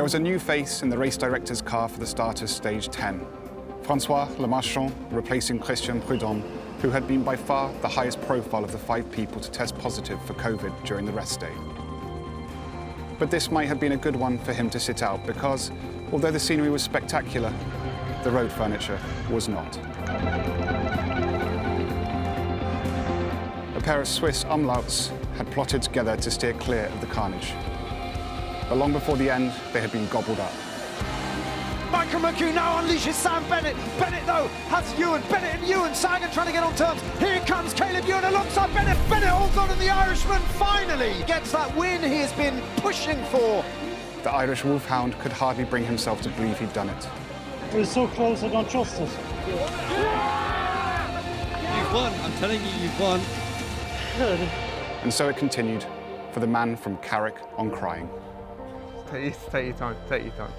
There was a new face in the race director's car for the starters stage 10. François Lemarchand replacing Christian Prudhomme, who had been by far the highest profile of the 5 people to test positive for COVID during the rest day. But this might have been a good one for him to sit out because, although the scenery was spectacular, the road furniture was not. A pair of Swiss umlauts had plotted together to steer clear of the carnage. But long before the end, they had been gobbled up. Michael McHugh now unleashes Sam Bennett. Bennett, though, has Ewan. Bennett and Ewan. Sagan trying to get on terms. Here comes Caleb Ewan alongside Bennett. Bennett holds on, and the Irishman finally gets that win he has been pushing for. The Irish wolfhound could hardly bring himself to believe he'd done it. It was so close, I don't trust it. You've won. I'm telling you, you've won. And so it continued for the man from Carrick on Crying. Take your time, take your time.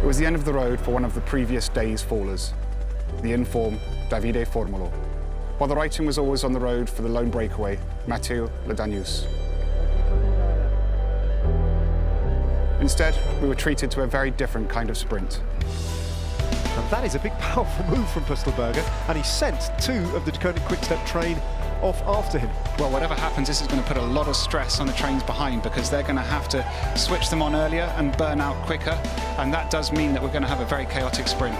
It was the end of the road for one of the previous day's fallers, the in-form Davide Formolo, while the writing was always on the road for the lone breakaway, Matteo Ledanius. Instead, we were treated to a very different kind of sprint. And that is a big, powerful move from Pustelberger, and he sent 2 of the Deceuninck Quick-Step train off after him. Well, whatever happens, this is going to put a lot of stress on the trains behind because they're going to have to switch them on earlier and burn out quicker, and that does mean that we're going to have a very chaotic sprint.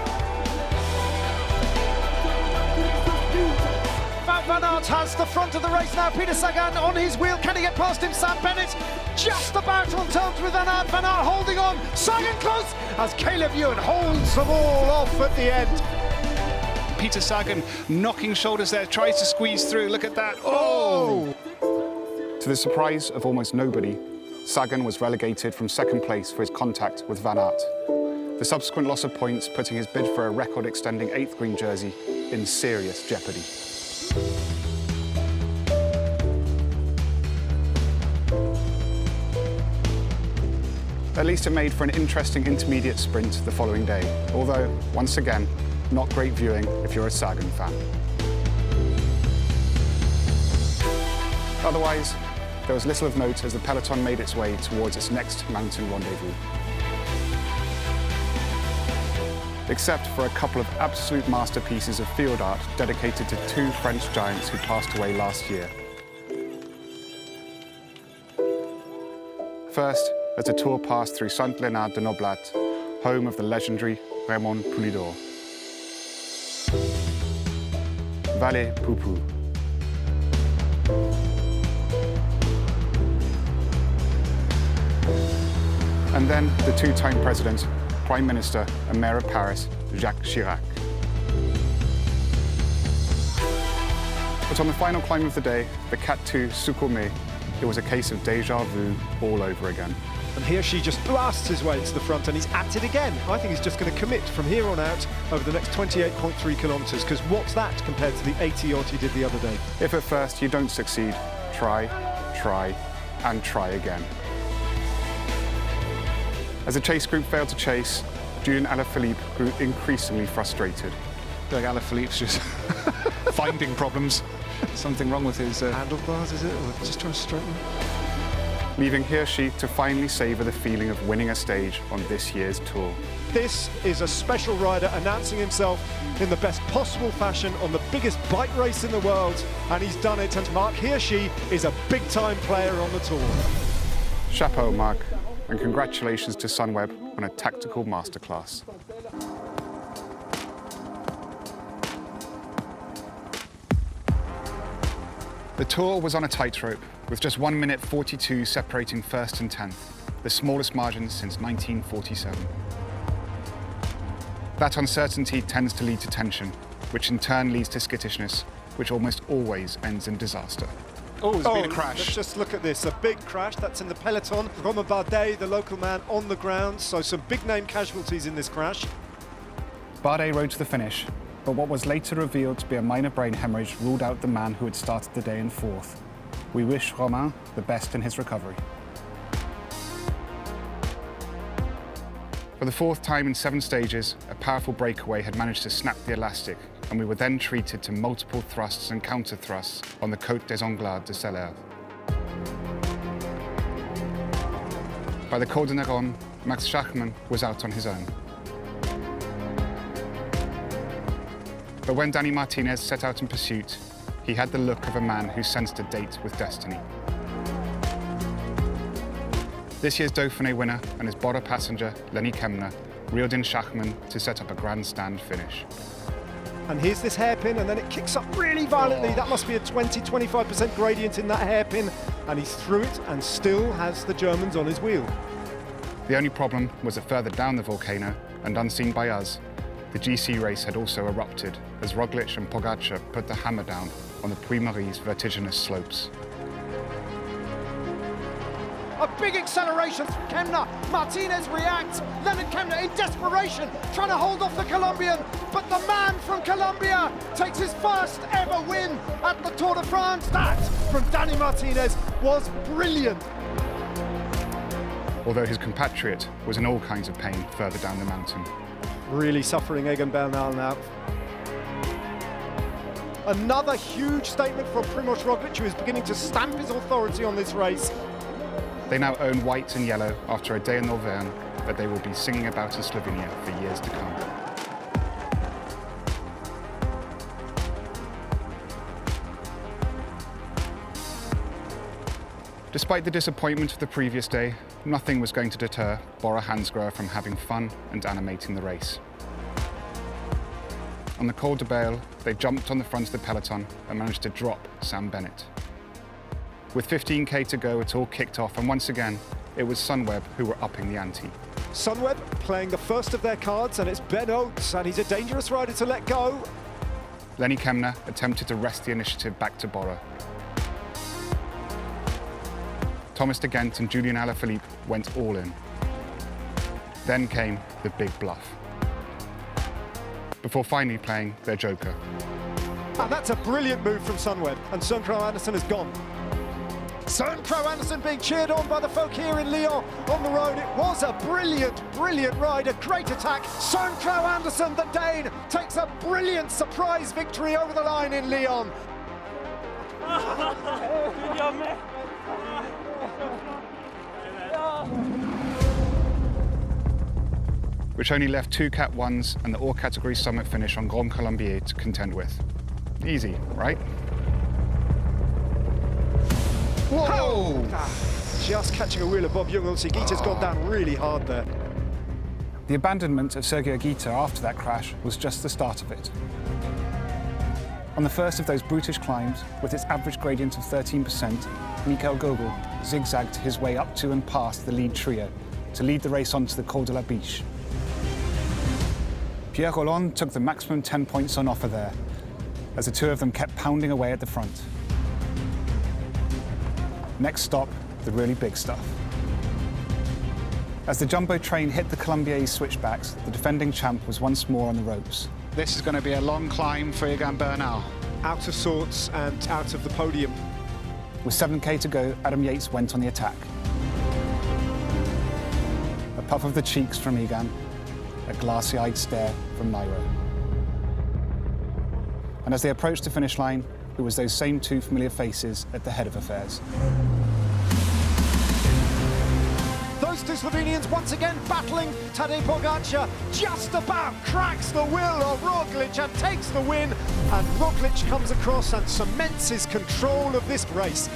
Van Aert has the front of the race now. Peter Sagan on his wheel. Can he get past him? Sam Bennett just about on terms with Van Aert. Van Aert holding on. Sagan close as Caleb Ewan holds them all off at the end. Peter Sagan knocking shoulders there, tries to squeeze through. Look at that. Oh! To the surprise of almost nobody, Sagan was relegated from second place for his contact with Van Aert. The subsequent loss of points putting his bid for a record-extending 8th green jersey in serious jeopardy. At least it made for an interesting intermediate sprint the following day, although, once again, not great viewing if you're a Sagan fan. Otherwise, there was little of note as the peloton made its way towards its next mountain rendezvous. Except for a couple of absolute masterpieces of field art dedicated to 2 French giants who passed away last year. First, as the tour passed through Saint-Léonard de Noblat, home of the legendary Raymond Poulidor. Vallée Poupou. And then the 2-time president, Prime Minister and Mayor of Paris, Jacques Chirac. But on the final climb of the day, the Cat 2 Sukhumé, it was a case of déjà vu all over again. And Hirschi just blasts his way to the front, and he's at it again. I think he's just going to commit from here on out over the next 28.3 kilometres, because what's that compared to the 80-odd he did the other day? If at first you don't succeed, try, and try again. As the chase group failed to chase, Julian Alaphilippe grew increasingly frustrated. I feel like Alaphilippe's just finding problems. Something wrong with his handlebars, is it? Or just trying to straighten them? Leaving Hirschi to finally savour the feeling of winning a stage on this year's Tour. This is a special rider announcing himself in the best possible fashion on the biggest bike race in the world, and he's done it, and Mark Hirschi is a big-time player on the Tour. Chapeau, Mark, and congratulations to Sunweb on a tactical masterclass. The Tour was on a tightrope, with just 1 minute 42 separating first and 10th, the smallest margin since 1947. That uncertainty tends to lead to tension, which in turn leads to skittishness, which almost always ends in disaster. Oh, there's been a crash. Let's just look at this, a big crash. That's in the peloton. Romain Bardet, the local man, on the ground, so some big-name casualties in this crash. Bardet rode to the finish, but what was later revealed to be a minor brain hemorrhage ruled out the man who had started the day in 4th. We wish Romain the best in his recovery. For the 4th time in 7 stages, a powerful breakaway had managed to snap the elastic, and we were then treated to multiple thrusts and counter-thrusts on the Côte des Anglades de Seller. By the Col de Neron, Max Schachmann was out on his own. But when Dani Martinez set out in pursuit, he had the look of a man who sensed a date with destiny. This year's Dauphiné winner and his Bora passenger, Lenny Kemna, reeled in Schachmann to set up a grandstand finish. And here's this hairpin, and then it kicks up really violently. That must be a 20-25% gradient in that hairpin. And he's through it and still has the Germans on his wheel. The only problem was that further down the volcano, and unseen by us, the GC race had also erupted as Roglic and Pogačar put the hammer down on the Puy-Marie's vertiginous slopes. A big acceleration. Kemna, Martinez reacts. Leonard Kemna in desperation, trying to hold off the Colombian. But the man from Colombia takes his first ever win at the Tour de France. That, from Dani Martinez, was brilliant. Although his compatriot was in all kinds of pain further down the mountain. Really suffering Egan Bernal now. Another huge statement from Primož Roglic, who is beginning to stamp his authority on this race. They now own white and yellow after a day in Auvergne that they will be singing about in Slovenia for years to come. Despite the disappointment of the previous day, nothing was going to deter Bora Hansgrohe from having fun and animating the race. On the Col de Bale, they jumped on the front of the peloton and managed to drop Sam Bennett. With 15k to go, it all kicked off, and once again, it was Sunweb who were upping the ante. Sunweb playing the first of their cards, and it's Ben Oates, and he's a dangerous rider to let go. Lenny Kemna attempted to wrest the initiative back to Bora. Thomas de Gent and Julian Alaphilippe went all in. Then came the big bluff, before finally playing their joker. And that's a brilliant move from Sunweb, and Søren Kragh Andersen is gone. Søren Kragh Andersen being cheered on by the folk here in Lyon on the road. It was a brilliant, brilliant ride, a great attack. Søren Kragh Andersen, the Dane, takes a brilliant surprise victory over the line in Lyon. Which only left two Cat 1s and the all-category summit finish on Grand Colombier to contend with. Easy, right? Whoa! Just catching a wheel of Bob Jungels. Higuita's gone down really hard there. The abandonment of Sergio Higuita after that crash was just the start of it. On the first of those brutish climbs, with its average gradient of 13%, Michael Gogol zigzagged his way up to and past the lead trio to lead the race onto the Col de la Biche. Pierre Rolland took the maximum 10 points on offer there, as the two of them kept pounding away at the front. Next stop, the really big stuff. As the jumbo train hit the Colombier switchbacks, the defending champ was once more on the ropes. This is going to be a long climb for Egan Bernal. Out of sorts and out of the podium. With 7k to go, Adam Yates went on the attack. A puff of the cheeks from Egan, a glassy-eyed stare from Nairo. And as they approached the finish line, it was those same two familiar faces at the head of affairs. Those two Slovenians once again battling. Tadej Pogačar just about cracks the will of Roglic and takes the win. And Roglic comes across and cements his control of this race.